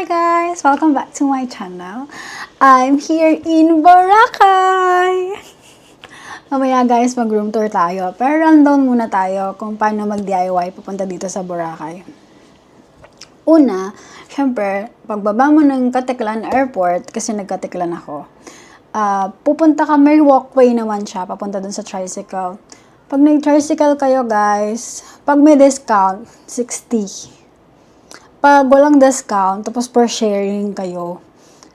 Hi guys! Welcome back to my channel. I'm here in Boracay! Mamaya guys, mag-room tour tayo. Pero rundown muna tayo kung paano mag-DIY papunta dito sa Boracay. Una, syempre, pagbaba mo ng Caticlan Airport, kasi nag-Caticlan ako, pupunta ka, may walkway naman siya, papunta dun sa tricycle. Pag nag-tricycle kayo guys, pag may discount, 60. Pag walang discount, tapos per sharing kayo,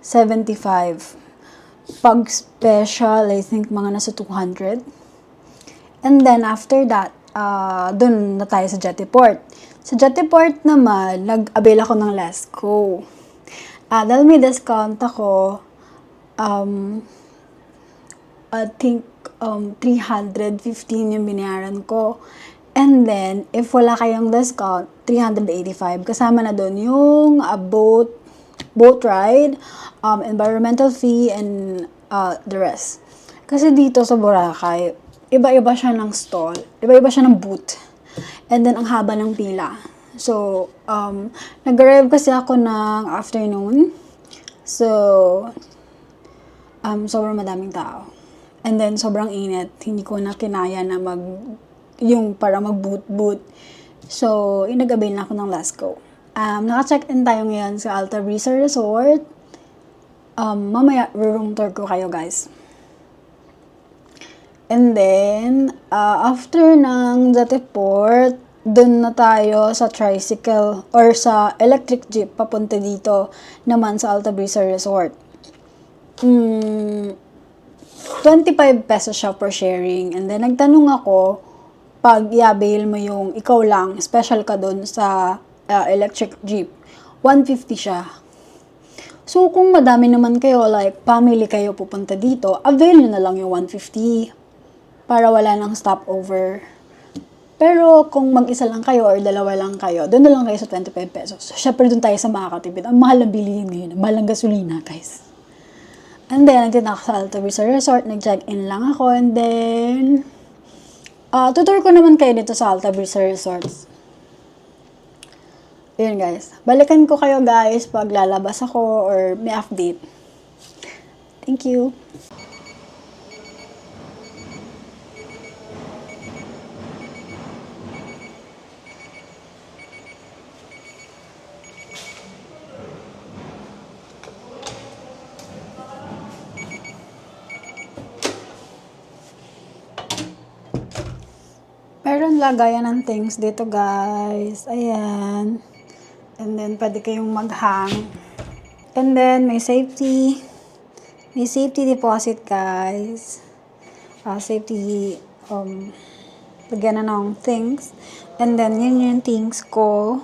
75. Pag special, I think mga nasa 200. And then after that, dun na tayo sa Jetty Port. Sa Jetty Port naman, nag-avail ako ng Lesco. Dahil may discount ako, I think 315 yung binayaran ko. And then, if wala kayong discount, 385. Kasama na doon yung boat ride, environmental fee, and the rest. Kasi dito sa Boracay, iba-iba siya ng stall, iba-iba siya ng booth. And then, ang haba ng pila. So, nag-arrive kasi ako ng afternoon. So, sobrang madaming tao. And then, sobrang init. Hindi ko na kinaya na para mag-boot. So, inag-avail na ako ng Lesco. Naka-check-in tayo ngayon sa Alta Brisa Resort. Mamaya, room tour ko kayo guys. And then, after ng Jetty Port, dun na tayo sa tricycle or sa electric jeep papunta dito naman sa Alta Brisa Resort. 25 pesos siya per sharing. And then, nagtanong ako, pag i-avail mo yung ikaw lang, special ka dun sa electric jeep, 150 siya. So, kung madami naman kayo, like family kayo pupunta dito, avail nyo na lang yung 150 para wala nang stopover. Pero, kung mag-isa lang kayo or dalawa lang kayo, dun na lang kayo sa 25 pesos. Syempre, dun tayo sa makakatipid. Ang mahal na bilihin ngayon. Ang mahal ng gasolina, guys. And then, nagtita ako sa Alta Brisa Resort, nag-check-in lang ako, and then tutur ko naman kayo dito sa Alta Brisa Resorts. Yun guys. Balikan ko kayo guys pag lalabas ako or may update. Thank you. Meron lagayan ng things dito guys. Ayan. And then, pwede kayong mag-hang. And then, may safety. May safety deposit guys. Safety, lagyan na ng things. And then, yun yung things ko.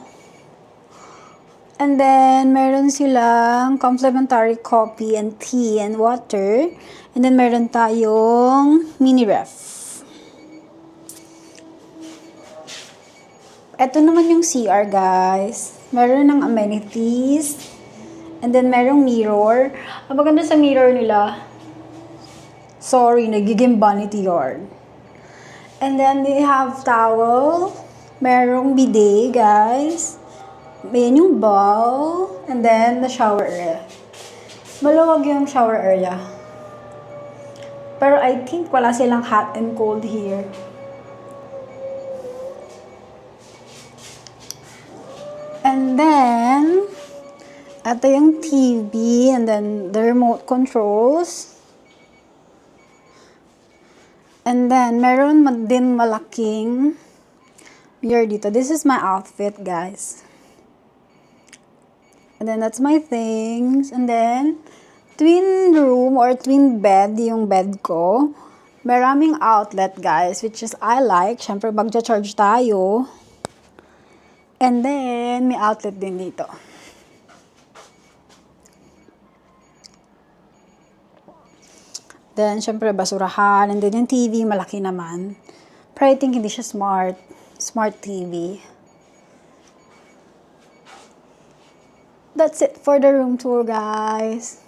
And then, meron silang complimentary coffee and tea and water. And then, meron tayong mini ref. Ito naman yung CR, guys. Meron ng amenities. And then, merong mirror. Ang maganda sa mirror nila, sorry, nagiging vanity yard. And then, they have towel. Merong bidet, guys. May yung bowl. And then, the shower area. Maluwag yung shower area. Pero I think wala silang hot and cold here. And then, ito yung TV, and then the remote controls. And then, meron din malaking mirror dito. This is my outfit, guys. And then, that's my things. And then, twin room or twin bed, yung bed ko. Maraming outlet, guys, which is I like. Siyempre, magja-charge tayo. And then, may outlet din dito. Then, syempre, basurahan. And then, yung TV, malaki naman. Pero I think hindi siya smart. Smart TV. That's it for the room tour, guys.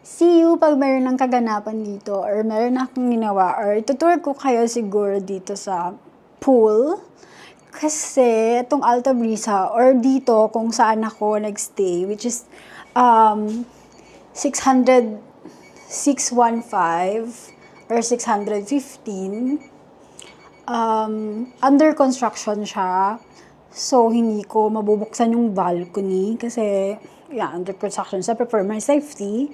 See you pag meron ng kaganapan dito. Or meron akong ginawa. Or itutour ko kayo siguro dito sa pool. Kasi itong Alta Brisa or dito kung saan ako nagstay, which is 600 615 or 615, under construction siya. So, hindi ko mabubuksan yung balcony kasi, under construction. Siyempre, for my safety,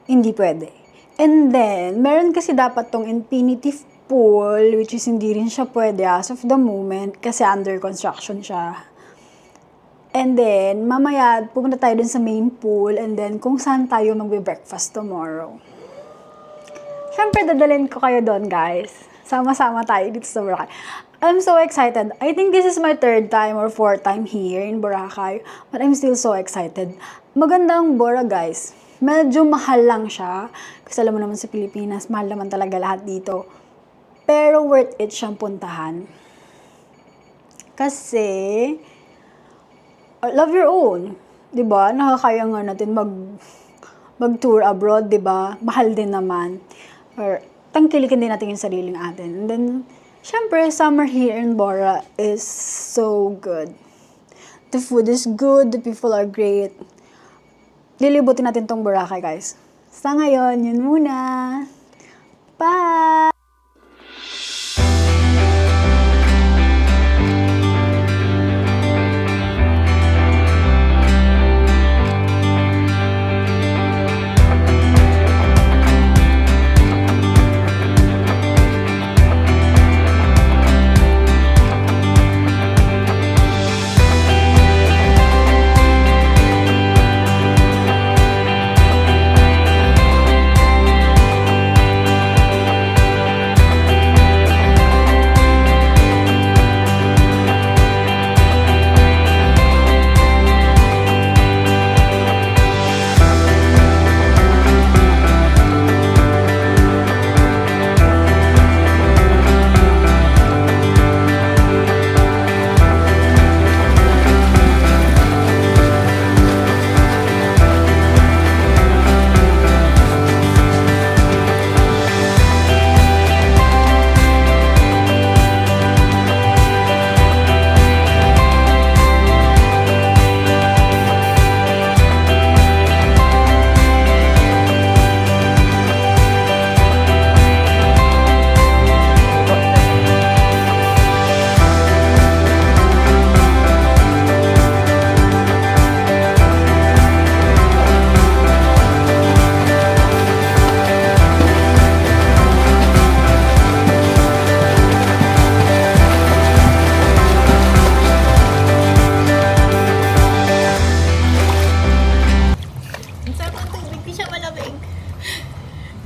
hindi pwede. And then, meron kasi dapat tong infinity pool, which is hindi rin siya pwede as of the moment kasi under construction siya. And then, mamaya, pupunta tayo dun sa main pool and then kung saan tayo magbe-breakfast tomorrow. Siyempre, dadalhin ko kayo doon, guys. Sama-sama tayo dito sa Boracay. I'm so excited. I think this is my 3rd time or 4th time here in Boracay. But I'm still so excited. Magandang Bora, guys. Medyo mahal lang siya. Kasi alam mo naman sa Pilipinas, mahal naman talaga lahat dito. Pero worth it siyang puntahan. Kasi, love your own. 'Di ba? Nakakaya nga natin mag-tour abroad, 'di ba? Mahal din naman. Or tangkilikin din natin yung sariling atin. And then, syempre, summer here in Bora is so good. The food is good, the people are great. Lilibutin natin tong Boracay, guys. Sa ngayon, yun muna. Bye!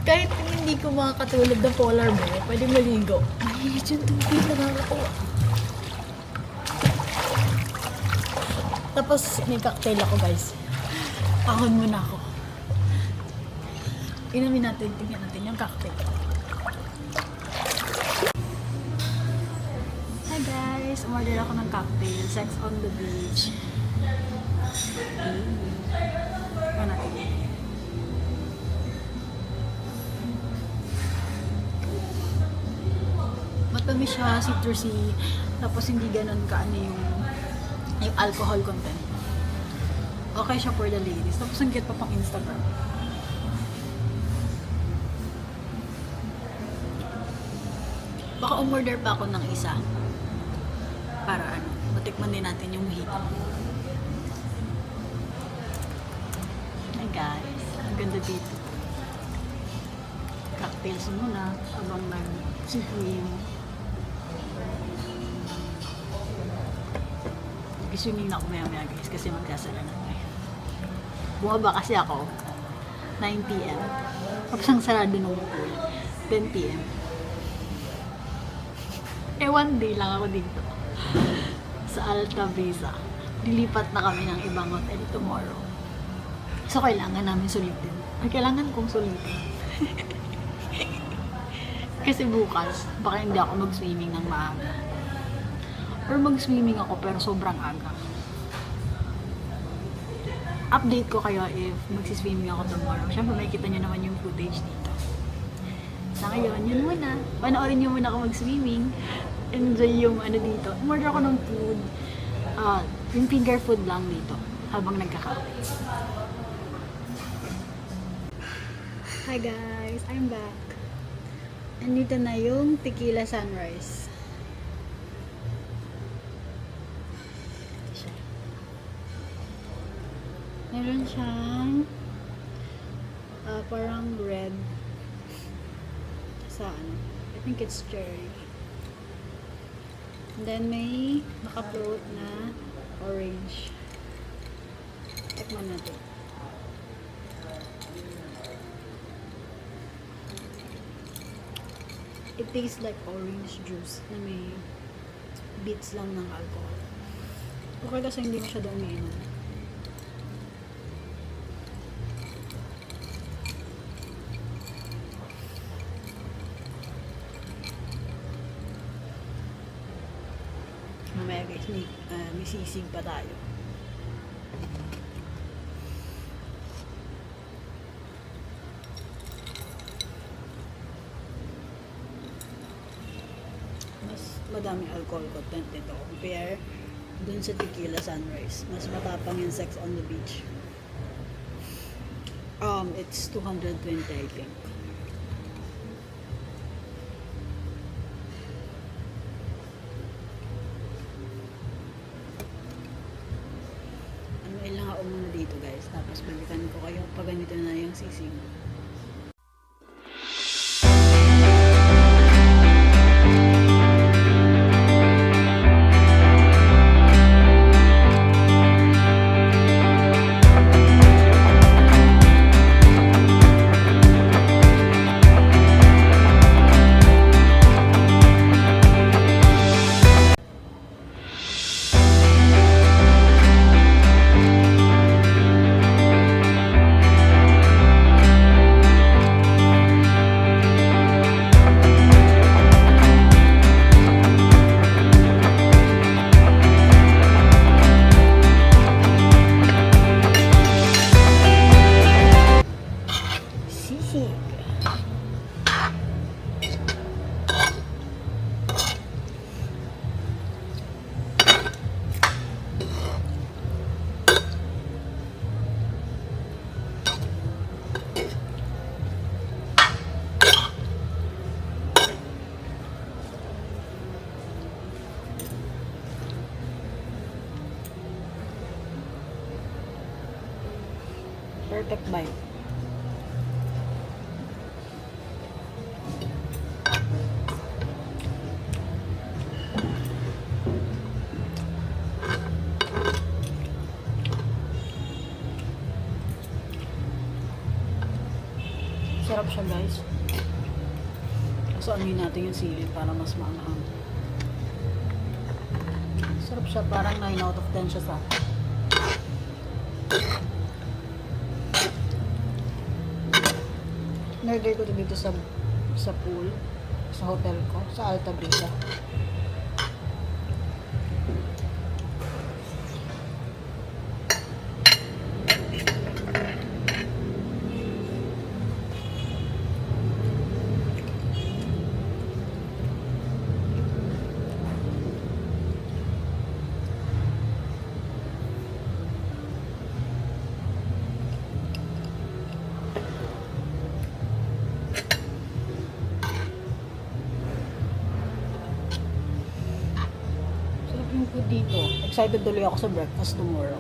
Kahit hindi ko makakatulad ng polar bear, pwede maligo. Mainit yung tubig, nakakakuha. Tapos may cocktail ako, guys. Ahon muna ako. Inumin natin, tingnan natin yung cocktail. Hi guys! Umorder ako ng cocktail. Sex on the beach. Ano natin? Matamis siya, citrusy, tapos hindi ganun kaano yung alcohol content. Okay siya for the ladies. Tapos ang cute pa pang Instagram. Baka umorder pa ako ng isa. Para matikman din natin yung mojito. Hi guys, ang ganda dito. Cocktails muna, habang nag-swim. Swimming na ako maya guys kasi magkasala na ako. Bumaba kasi ako 9 p.m. Tapos ang sarado ng pool 10 p.m. One day lang ako dito sa Alta Brisa. Lilipat na kami ng ibang hotel tomorrow. So kailangan namin sulitin. Kailangan kong sulitin. Kasi bukas baka hindi ako mag-swimming ng maaga. Or mag-swimming ako pero sobrang aga. Update ko kayo if mag-swimming ako tomorrow. Siyempre makikita nyo naman yung footage dito. Sa ngayon, yun muna. Panoorin nyo muna ako mag-swimming. enjoy yung ano dito. Umorder ako ng food. Yung finger food lang dito habang nagkakape. Hi guys, I'm back. Andito na yung Tequila Sunrise. Ito siya. Meron siyang parang red sa ano. I think it's cherry. And then may naka-float na orange. Tikman natin. It tastes like orange juice na may bits lang ng alcohol. Okay kasi hindi masyado umiinom. Mamaya guys, may sisig pa tayo. Mas madami alcohol content nito compare dun sa Tequila Sunrise. Mas matapang yung Sex on the Beach. It's 220 I think. Ilang ako muna dito guys, tapos balikan ko kayo pag ganito na yung sisig. Sisig. Perfect bite. Sarap siya guys. So anuhin natin yung sili para mas maanghang. Sarap siya, parang 9 out of 10 siya sa akin. Nilagay ko dito sa pool, sa hotel ko, sa Alta Brisa. Food dito. Excited tuloy ako sa breakfast tomorrow.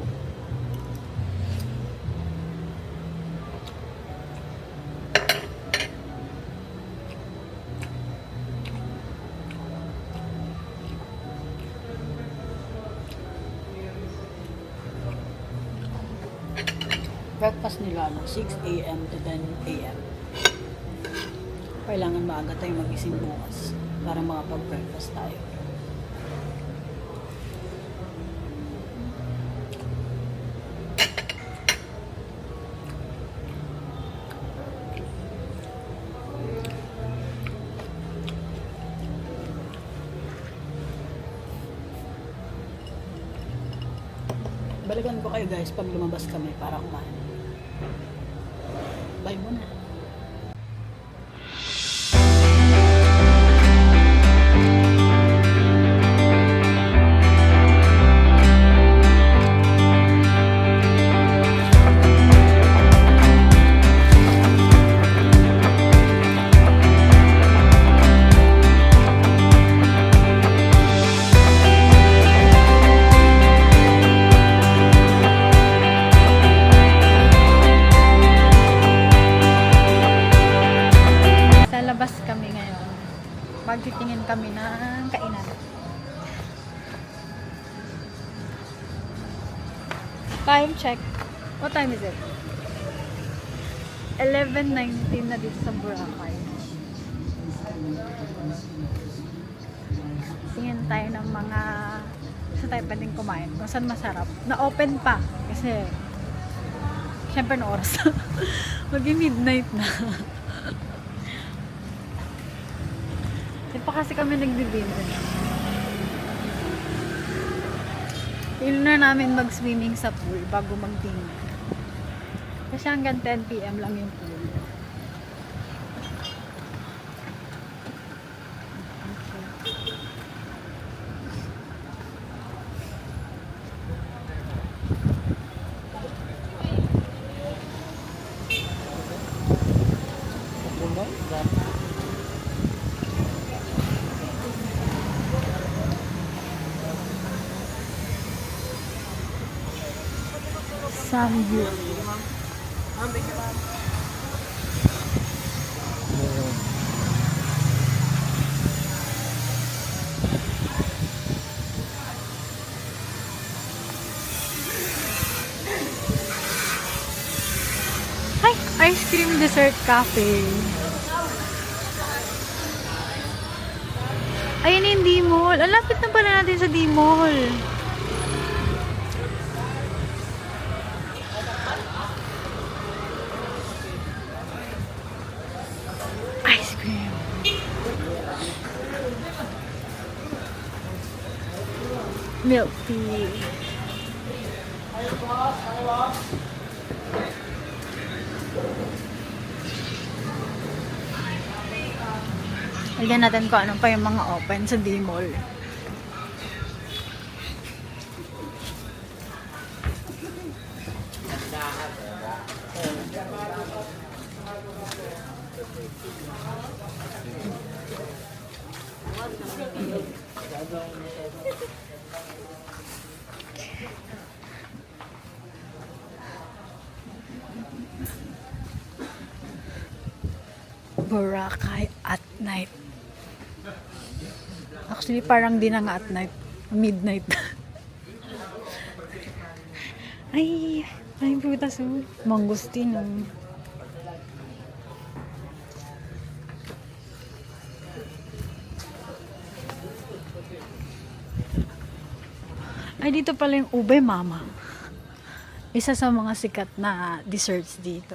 Breakfast nila 6 a.m. to 10 a.m. Kailangan maaga tayong magising bukas para makapag-breakfast tayo. Balikan ko kayo guys pag lumabas kami para kumain. Bye muna. Time check. What time is it? 11:19 na dito sa Boracay. Tingin tayo ng mga saan tayo pwedeng kumain. Kung saan masarap. Na-open pa. Kasi syempre na oras. Mag-midnight na. Di pa kasi kami nagdi-dinner. Piling na namin mag-swimming sa pool bago mag-dinner. Kasi hanggang 10 PM lang yung pool. Samgyup. Hi! Ice cream dessert cafe. Ayun yung D-Mall. Ang lapit na pala natin sa D-Mall. Ice cream. Milk tea. Tignan natin kung ano pa yung mga open sa D-Mall. Boracay at night. Actually, parang di na nga at night. Midnight. Ay, ay putas oh. Mangustino. Ay, dito pala yung ube mama. Isa sa mga sikat na desserts dito.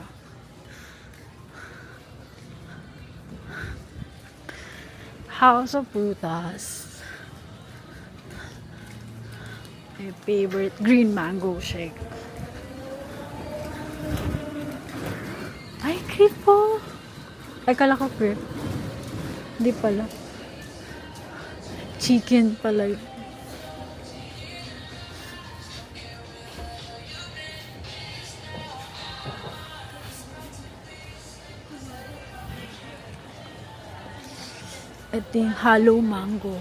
House of Frutas. My favorite green mango shake. Ay, crepe po. Ay, kala ko crepe. Hindi pala. Chicken pala yun. Ito yung hollow mango.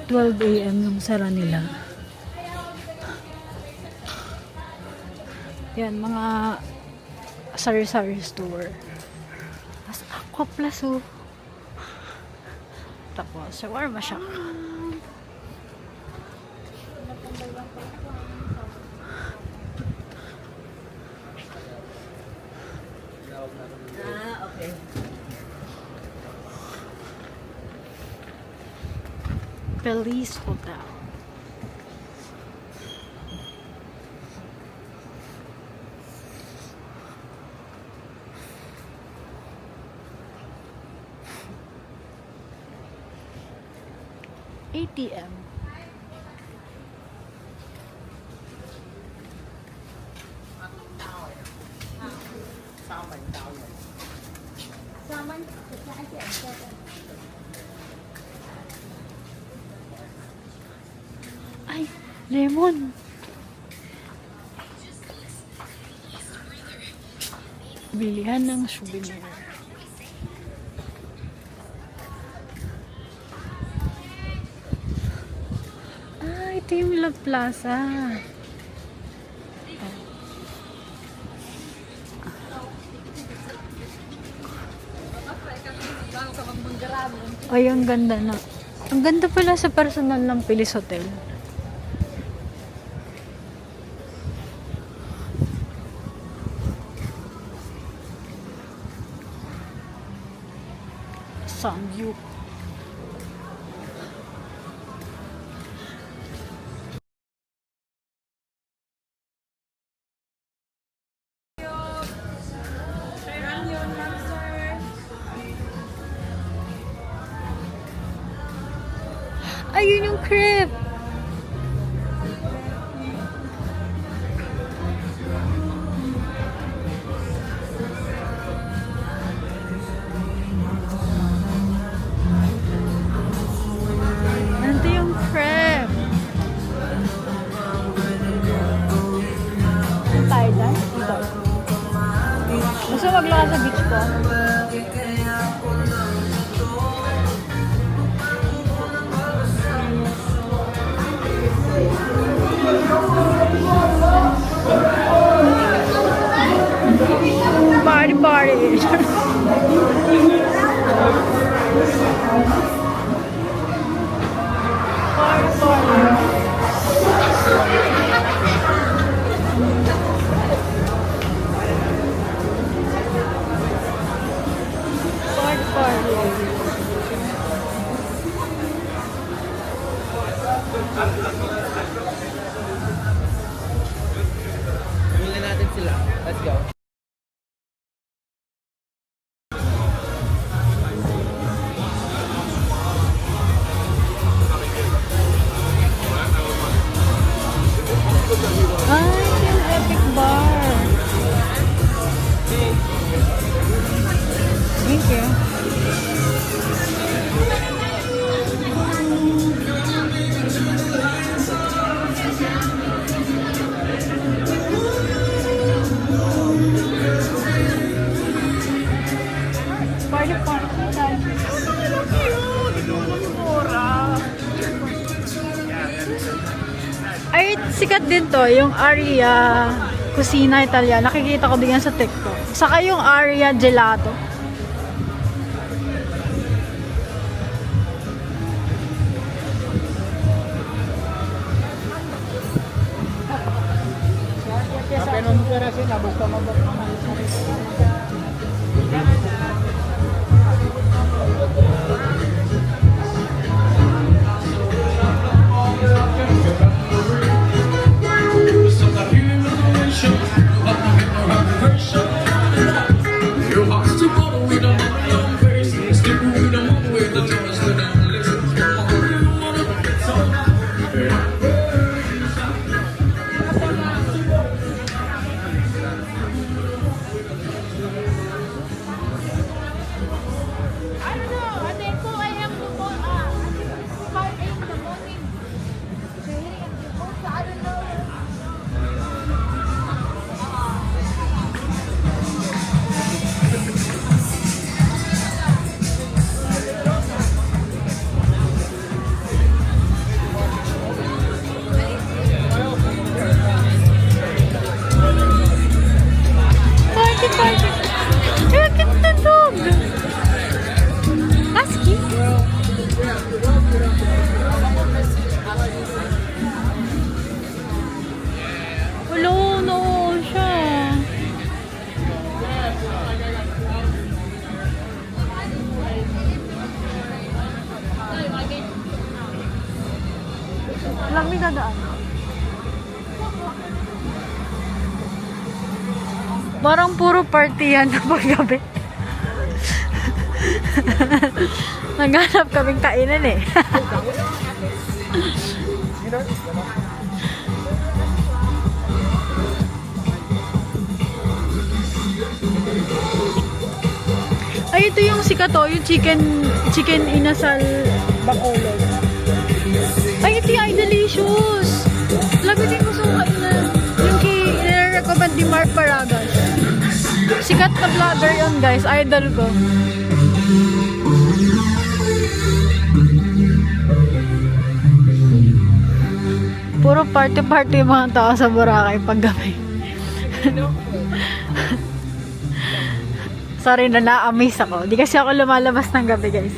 $12 AM yung sara nila. Yan, mga sari-sari store. Tapos Aqua Plus oh. Tapos shawarma shack. Okay. Feliz Hotel. ATM. Ay, lemon. Bilihan ng souvenir. Ah, ito yung Love Plaza. Ay, ang ganda na. Ang ganda pala sa personal ng Pilis Hotel. Samgyup. Ayun yung crepe. Ito yung crepe. Saan tayo dyan? Dito. Gusto maglakad sa beach ko? Party, party. Party, party. Party, party. Tingnan natin sila. Let's go. Ay, yung epic bar. Thank you. Party, party. Ay, sikat din to, yung Aria Cucina Italia. Nakikita ko din yan sa TikTok. Saka yung Aria Gelato. Apenon pera sila, basta Party, party. Look at the dog. Husky. Hello, no siya. Lang may dadaan. Parang puro party yan na paggabi. Naghanap kaming kainan eh. Ay, ito yung sikat to, yung chicken inasal bacolod. Ay, ito yung delicious. Labi din gusto ko kainan. Yung i-recommend ni Mark Paragas. Sikat na vlogger yun, guys. Idol ko. Puro party-party yung mga tao sa Boracay paggabi. Sorry na na-amaze ako. Di kasi ako lumalabas ng gabi, guys.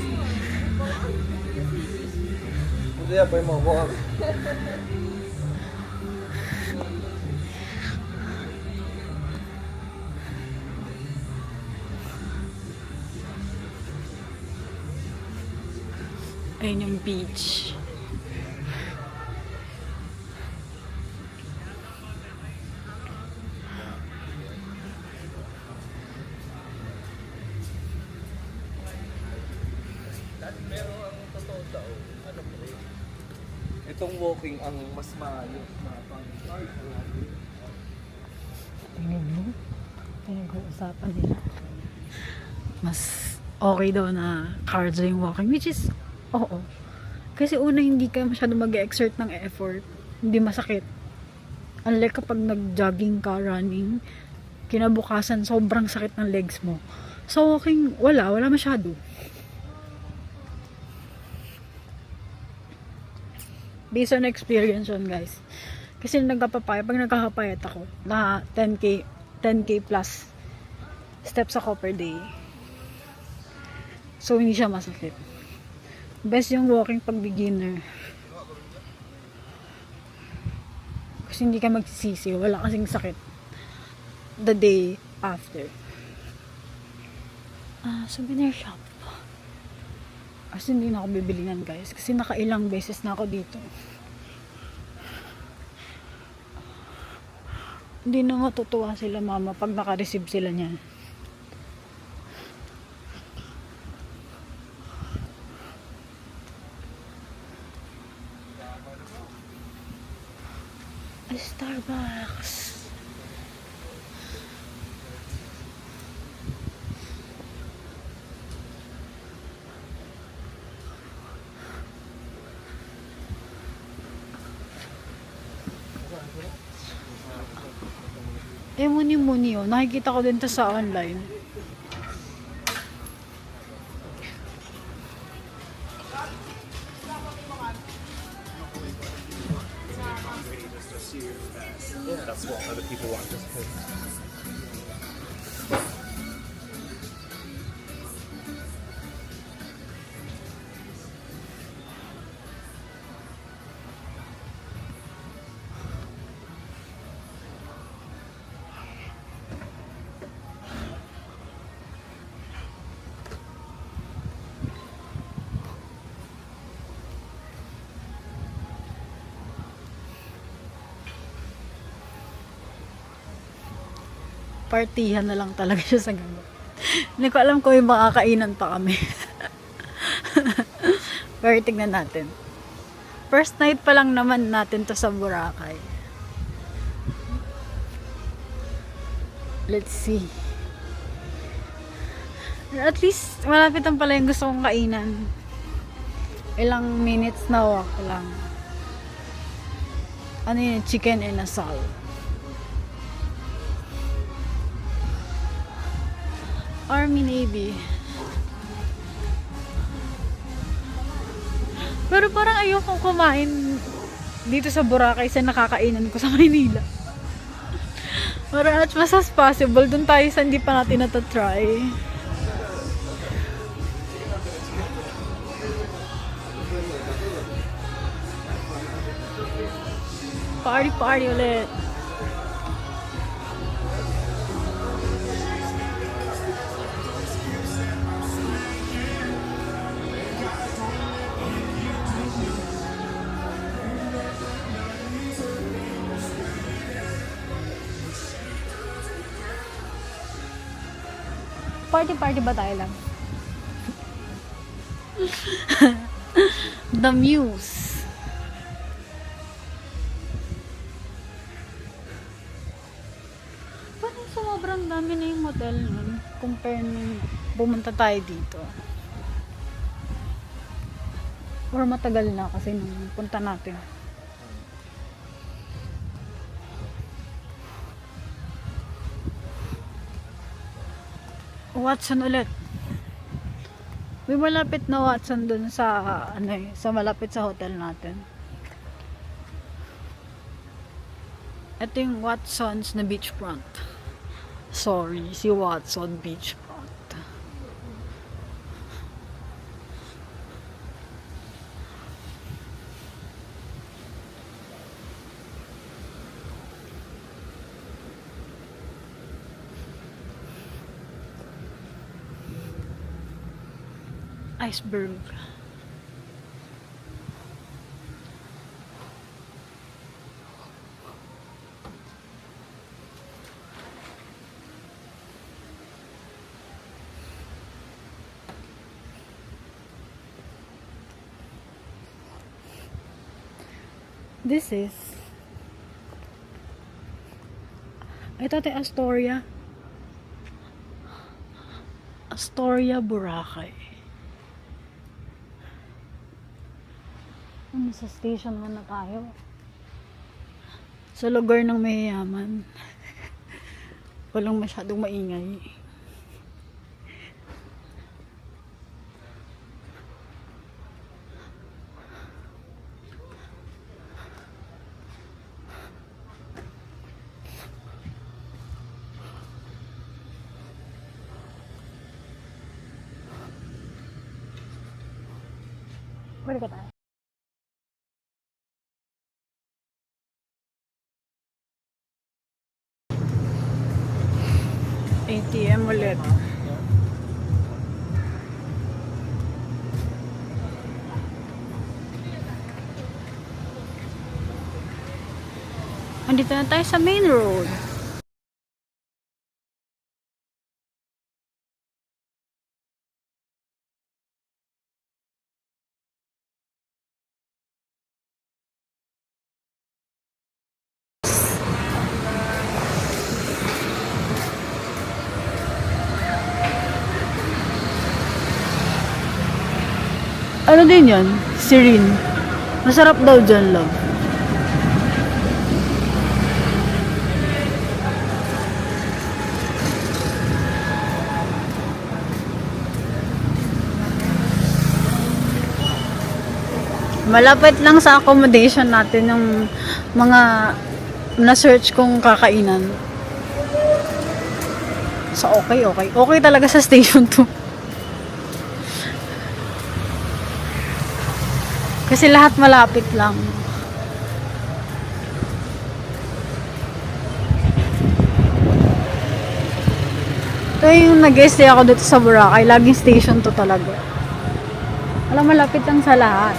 Kaya pa yung mga buwak. Ayun yung beach. Itong walking ang mas maayo na pang Tingnan mo. Pinag-uusapan nila. Mas okay daw na cardio yung walking. Which is, oo. Kasi una, hindi ka masyado mag-exert ng effort. Hindi masakit. Unlike kapag nag-jogging ka, running, kinabukasan, sobrang sakit ng legs mo. So, walking, wala masyado. Based on experience yun, guys. Kasi pag nagkakapayat ako, na 10k plus steps ako per day. So, hindi siya masakit. Best yung walking pag beginner. Kasi hindi ka magsisisi. Wala kasing sakit. The day after. Souvenir shop. Kasi hindi na ako bibili yan, guys. Kasi nakailang beses na ako dito. Hindi na matutuwa sila, mama, pag naka-receive sila niyan. Starbucks. Muni-muni, oh. Nakikita ko din to sa online. That's what other people want just because. Partihan na lang talaga siya sa gabi. Hindi ko alam kung may makakainan pa kami. Pero tignan natin. First night pa lang naman natin to sa Boracay. Let's see. At least, malapit ang pala yung gusto kong kainan. Ilang minutes na walk lang. Ano yun? Chicken inasal. Army Navy. Pero parang ayokong kumain dito sa Boracay sa nakakainan ko sa Maynila. Parang as much as possible, dun tayo sa hindi pa natin natatry. Party ulit. Party ba tayo lang? The Muse. Parang sobrang dami na yung hotel nun compare nung pumunta tayo dito. Or matagal na kasi nung punta natin. Watson ulit. May malapit na Watson dun sa sa malapit sa hotel natin. Ito yung Watson's na beachfront. Sorry, si Watson beachfront. iceberg. This is ito tayo Astoria. Astoria, Boracay. Sa station man na tayo. Sa lugar ng mayayaman. Walang masyadong maingay. Pwede ka tayo. ATM ulit. Andito na tayo sa main road. Ano din yan? Serene. Masarap daw dyan, love. Malapit lang sa accommodation natin yung mga na-search kong kakainan. So, okay. Okay talaga sa station 2. Kasi lahat malapit lang. Ito yung nag-stay ako dito sa Boracay. Laging station to talaga. Alam, malapit lang sa lahat.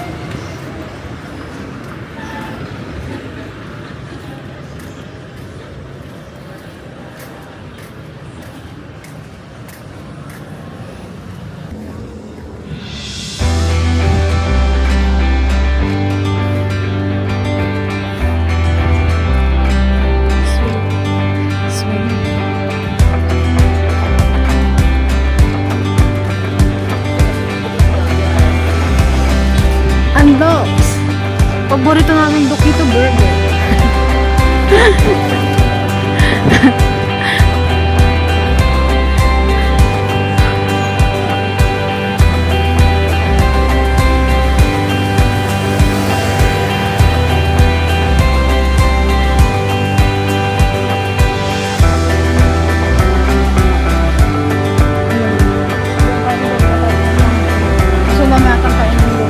Unbox. Paborito namin Dokito Burger. So, mamatang kainin mo.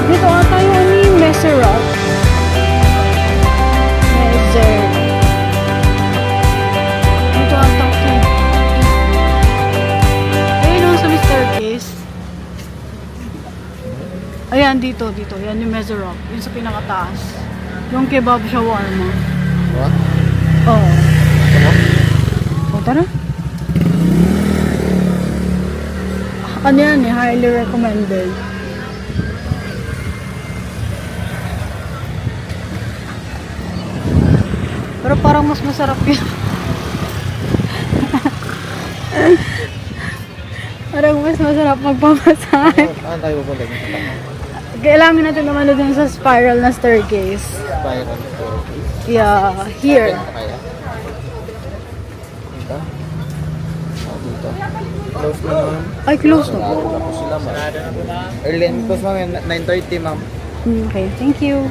Dito ata yung ano yung Messerop. Messer. Dito ata ito. Ayun o sa Mr. Case. Ayan, dito. Yan yung Messerop. Yung sa pinakataas. Yung kebab shawarma. What? Oo. O, tara. Ano yan eh, highly recommended. Pero parang mas masarap yun. Parang mas masarap magpamasahe. Saan tayo pupunta? Kailangan natin naman doon sa spiral na staircase. Spiral. Yeah, here. Kaya? Dito? Dito. Close na naman. Ay, close na po. Tapos sila ma'am. Early and close ma'am. 9:30 ma'am. Okay, thank you.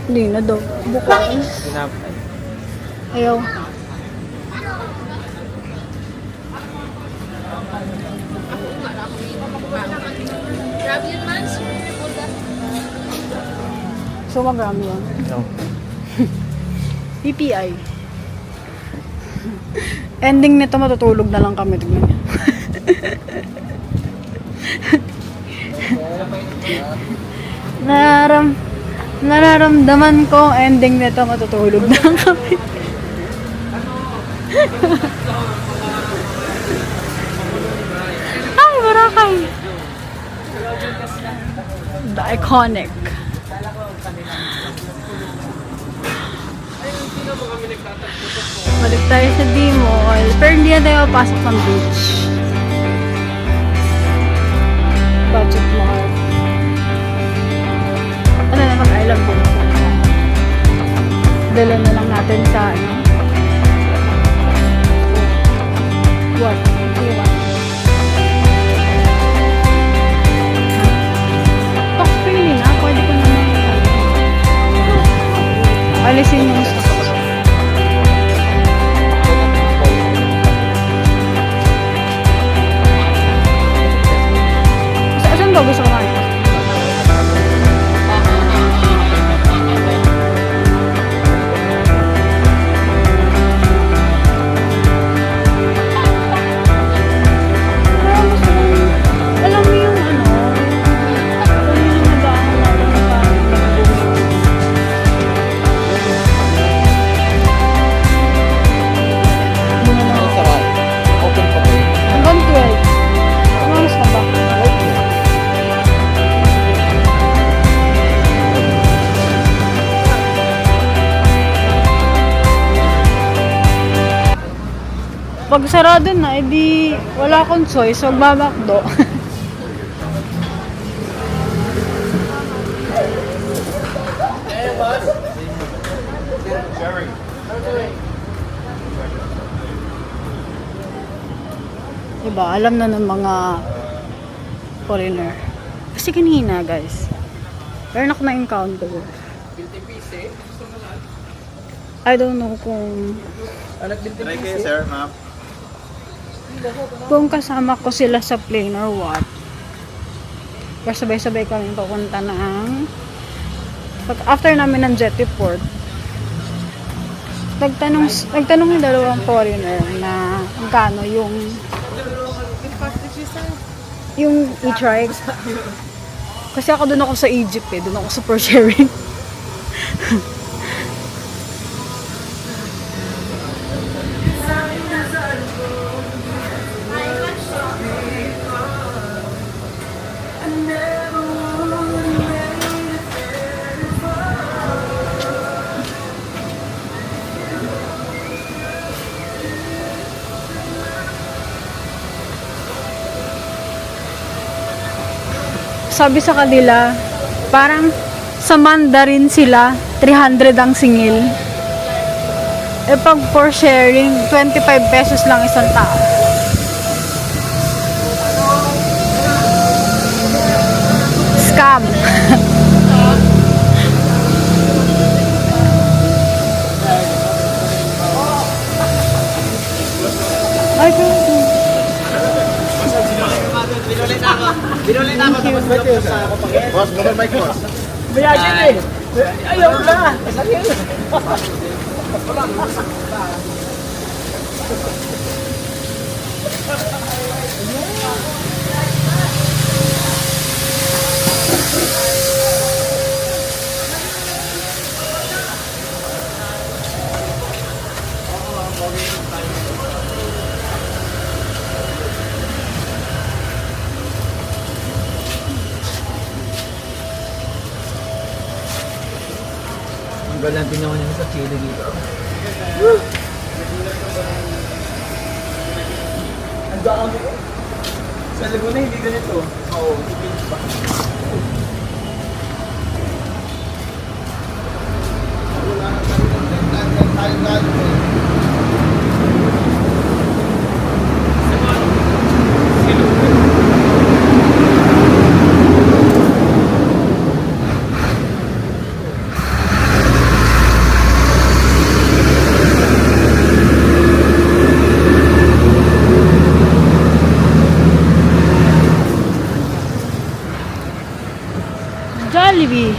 Hindi na daw. Bukas. Sinapay. Ayaw. So, marami yun. No. PPI. Ending nito, matutulog na lang kami. Tignan niyo. Nararamdaman ko ending nito, matutulog na lang kami. Ay, Boracay! The iconic. Balik tayo sa D-Mall. Pero hindi na tayo pasok ng beach. Budget mall. Ano na mag-island din. Dala na lang natin sa ano. What? What? Talk freely na. Pwede ko naman alisin yung saan ba gusto ko kain? Alam mo yung ano, kung yung nag-aaral natin na parang Ang sarap. Open pa po. hanggang 12. Umalis na ba? Pag sarado na, edi wala akong choice, magbabakdo. Diba, alam na ng mga foreigner. Kasi kanina, guys, meron ako na-encounter. I don't know kung Try kayo, sir, ma'am. kung kasama ko sila sa plane or what. Pero sabay-sabay kami papunta ng after namin ng Jetty Port. Nagtanong yung dalawang foreigner na magkano yung e-trike. Kasi ako doon ako sa Egypt eh. Doon ako super sharing. Sabi sa kanila, parang sa Mandarin sila, 300 ang singil. E pag for sharing, 25 pesos lang isang tao. Scam. Ay, Binulit na ako. Tapos nag-usa ako pag Boss, number mic, boss. Bayasin eh. Ayaw na. Ang galang pinawa niya sa chili dito. Ang dami ko. Sa Laguna hindi ganito. Oo. Jollibee.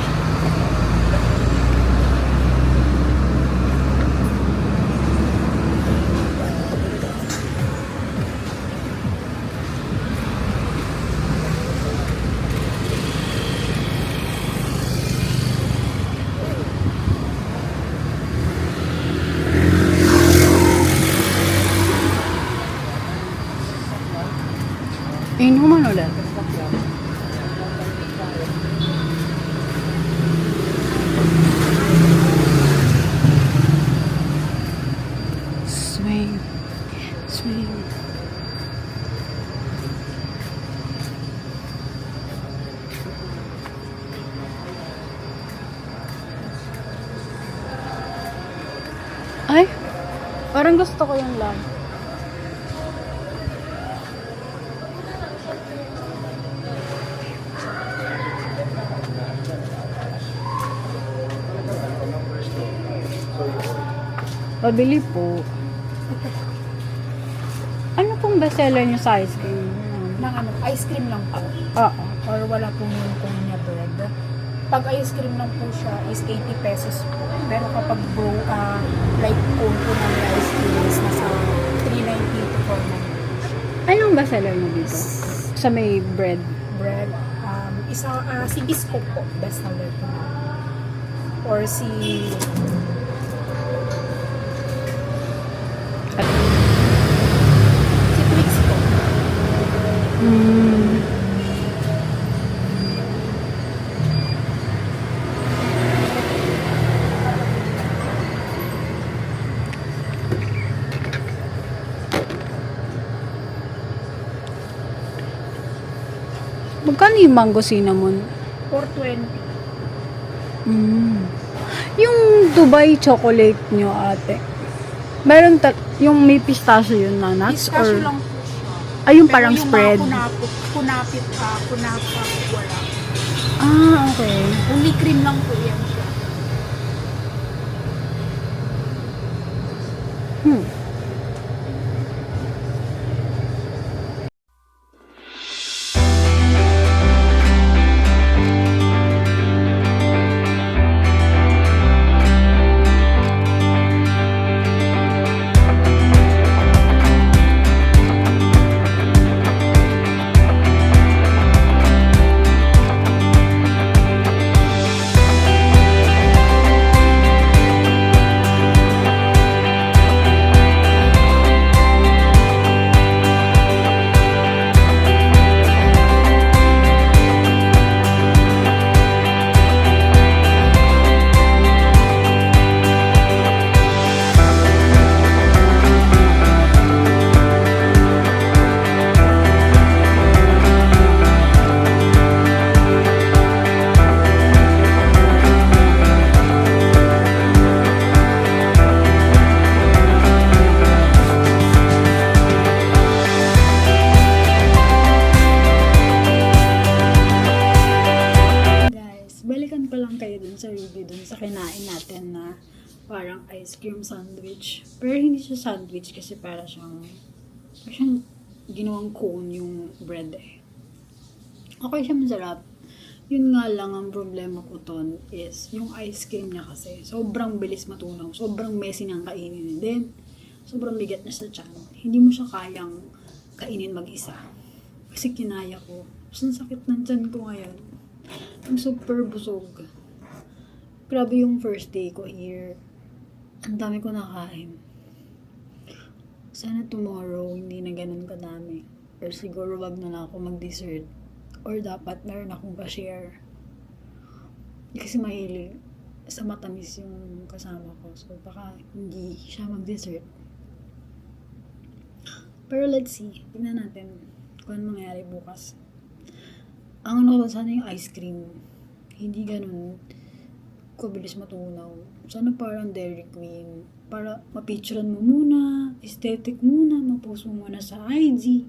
Parang gusto ko yung lang. Pabili po. Ano pong bestseller niyo sa ice cream? Ng ano, ice cream lang po. Oo. Or wala pong yung kunya bread. Pag ice cream lang po siya is 80 pesos po. Pero kapag like cone po ng ice cream is nasa 390 to 490. Anong bestseller niyo dito? Sa may bread. Bread. Si Bisco po, best seller po. Or si Twix po. Magkano yung mango cinnamon? 420. Yung Dubai chocolate nyo, ate. Meron yung may pistachio yun na nuts? Pistachio or lang po siya. ay, yung Pero parang yung spread? mga kunapit, wala. Ah, okay. Only cream lang po yan siya. Guys, balikan ko lang kayo dun sa review dun sa kinain natin na parang ice cream sandwich. Pero hindi siya sandwich kasi para siyang ginawang cone yung bread eh. Okay siya, masarap. Yun nga lang ang problema ko ton is yung ice cream niya kasi sobrang bilis matunaw. Sobrang messy niyang kainin. Then, sobrang bigat na sa tiyan. Hindi mo siya kayang kainin mag-isa. Kasi kinaya ko. Ang sakit ng tiyan ko ngayon. I'm super busog. Grabe yung first day ko here. Ang dami ko nakain. Sana tomorrow, hindi na ganun kadami. Or siguro wag na lang ako mag-dessert. Or dapat meron akong pa-share. Kasi mahilig sa matamis yung kasama ko. So baka hindi siya mag-dessert. Pero let's see. Tignan natin kung ano mangyayari bukas. Ang ano ko, sana yung ice cream. Hindi ganun kabilis matunaw. Sana parang Dairy Queen. Para mapicturean mo muna, aesthetic muna, mapost mo muna sa IG.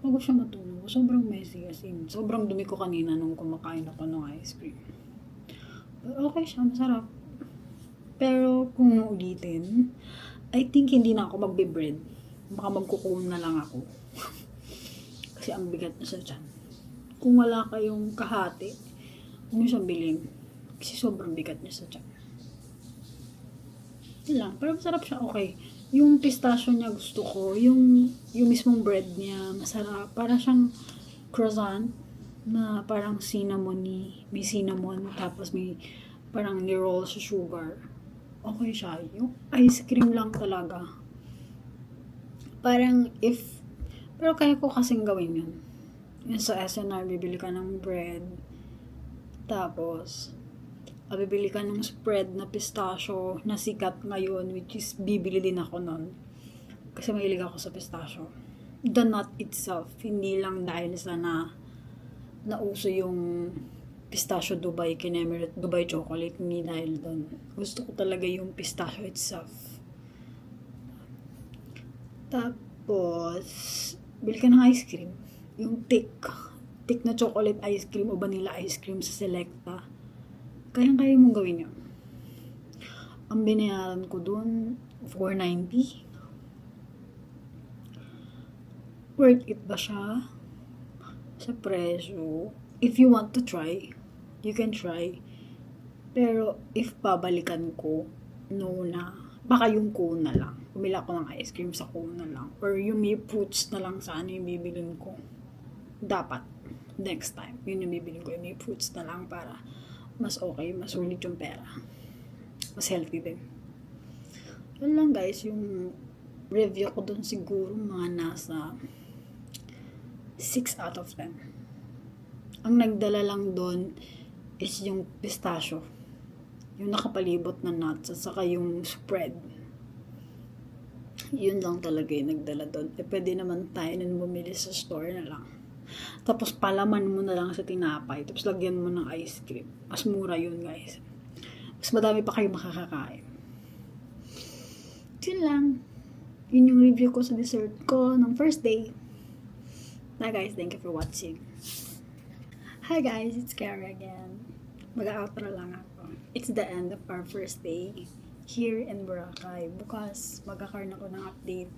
Bago siya matunaw. Sobrang messy kasi. Sobrang dumi ko kanina nung kumakain ako ng ice cream. Pero okay siya, masarap. Pero kung ulitin, I think hindi na ako magbe-bread. Baka magkukum na lang ako. Kasi ang bigat na sa tiyan. Kung wala kayong kahati, huwag nyo siyang bilhin. Kasi sobrang bigat niya sa tiyan. Yun lang. Pero masarap siya, okay. Yung pistachio niya gusto ko. Yung mismong bread niya, masarap. Parang siyang croissant na parang cinnamon-y. May cinnamon, tapos may parang ni-roll sa sugar. Okay siya. Yung ice cream lang talaga. Parang pero kaya ko kasing gawin yun. Yung sa SNR, bibili ka ng bread. Tapos, bibili ka ng spread na pistachio na sikat ngayon, which is bibili din ako nun. Kasi mahilig ako sa pistachio. The nut itself, hindi lang dahil sa nauso yung pistachio Dubai, Kinemirate Dubai chocolate, hindi dahil doon. Gusto ko talaga yung pistachio itself. Tapos, bili ka ng ice cream. Yung thick na chocolate ice cream o vanilla ice cream sa Selecta. Kayang-kaya mong gawin yun. Ang binayaran ko dun, $4.90. Worth it ba siya? Sa presyo? If you want to try, you can try. Pero, if babalikan ko, no na. Baka yung cone na lang. Bumila ko ng ice cream sa cone na lang. Or yung may fruits na lang sana yung bibilin ko. Dapat. Next time. Yun yung bibilin ko. Yung may fruits na lang para mas okay, mas sulit yung pera. Mas healthy din. Yun lang guys, yung review ko dun siguro mga nasa 6 out of 10. Ang nagdala lang dun is yung pistachio. Yung nakapalibot na nuts at saka yung spread. Yun lang talaga yung nagdala doon. Pwede naman tayo na bumili sa store na lang. Tapos palaman mo na lang sa tinapay. Tapos lagyan mo ng ice cream. Mas mura yun guys. Mas madami pa kayo makakakain. Yun lang. Yun yung review ko sa dessert ko ng first day. Bye guys, thank you for watching. Hi guys, it's Kara again. Mag-outro lang ako. It's the end of our first day here in Boracay. Bukas, magkakaroon ako ng update.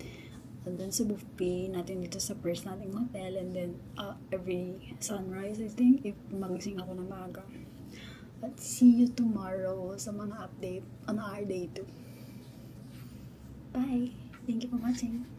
And then sa buffet natin dito sa first nating hotel. And then every sunrise, I think, if magising ako na maaga. But see you tomorrow sa mga update on our day 2. Bye! Thank you for watching.